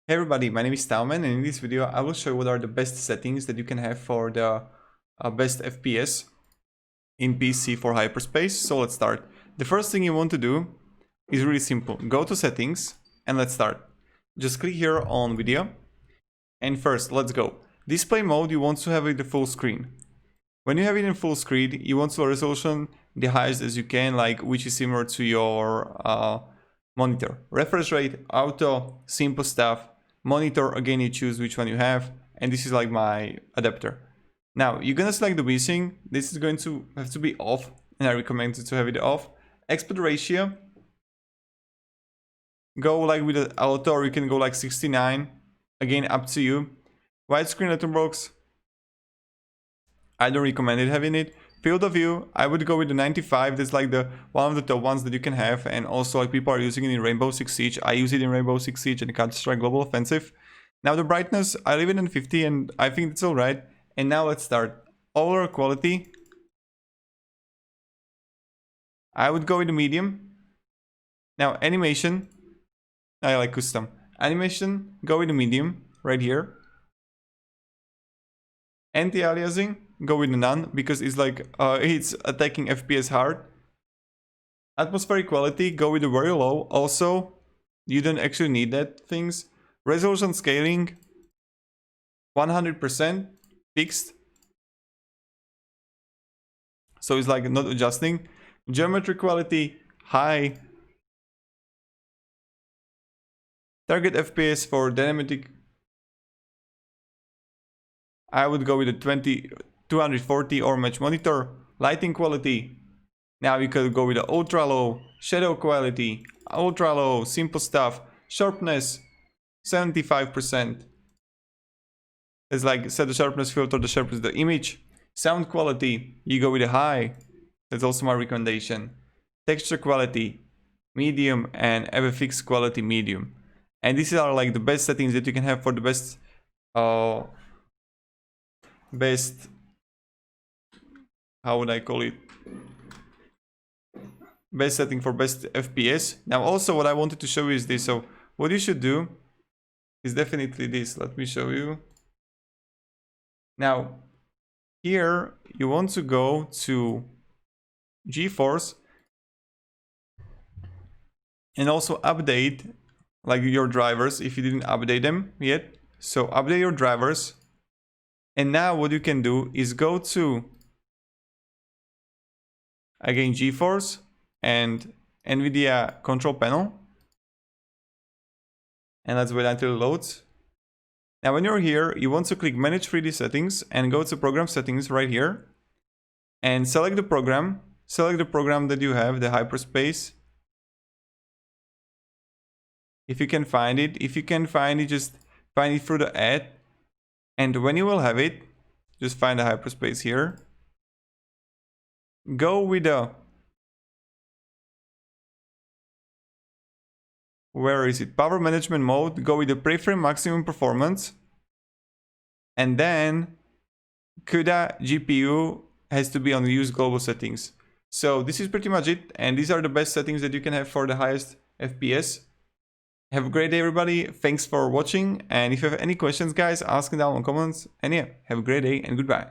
Hey everybody, my name is TaoMan, and in this video I will show you what are the best settings that you can have for the best FPS in PC for hyperspace. So let's start. The first thing you want to do is really simple. Go to settings and let's start. Just click here on video and first let's go. Display mode, you want to have it the full screen. When you have it in full screen, you want to resolution the highest as you can, like which is similar to your monitor. Refresh rate, auto, simple stuff. Monitor, again you choose which one you have, and this is like my adapter. Now you're gonna select the VSync. This is going to have to be off, and I recommend to have it off. Aspect ratio, go like with the auto, or you can go like 69, again up to you. Widescreen letterbox, I don't recommend it having it. Field of view, I would go with the 95. That's like the one of the top ones that you can have, and also like people are using it in Rainbow Six Siege. I use it in Rainbow Six Siege and Counter-Strike Global Offensive. Now the brightness, I leave it in 50 and I think it's alright. And now let's start. Overall quality, I would go with the medium. Now animation, I like custom. Animation, go with the medium right here. Anti-aliasing, go with the none because it's like it's attacking FPS hard. Atmospheric quality, go with the very low. Also, you don't actually need that things. Resolution scaling, 100% fixed. So it's like not adjusting. Geometry quality, high. Target FPS for dynamic, I would go with the 240 or match monitor. Lighting quality, now you could go with the ultra low. Shadow quality, ultra low, simple stuff. Sharpness, 75%. It's like set the sharpness filter, the sharpness of the image. Sound quality, you go with the high. That's also my recommendation. Texture quality, medium, and FX quality, medium. And these are like the best settings that you can have for the best how would I call it, best setting for best FPS. Now also what I wanted to show you is this. So what you should do is definitely this. Let me show you. Now here you want to go to GeForce and also update like your drivers if you didn't update them yet. So update your drivers. And now what you can do is go to, again, GeForce and NVIDIA control panel. And let's wait until it loads. Now when you're here, you want to click Manage 3D Settings and go to Program Settings right here. And select the program. Select the program that you have, the Hyperspace. If you can find it. If you can find it, just find it through the ad. And when you will have it, just find the hyperspace here. Go with the, where is it? Power management mode. Go with the preframe maximum performance. And then CUDA GPU has to be on use global settings. So this is pretty much it. And these are the best settings that you can have for the highest FPS. Have a great day, everybody. Thanks for watching. And if you have any questions, guys, ask them down in the comments. And yeah, have a great day and goodbye.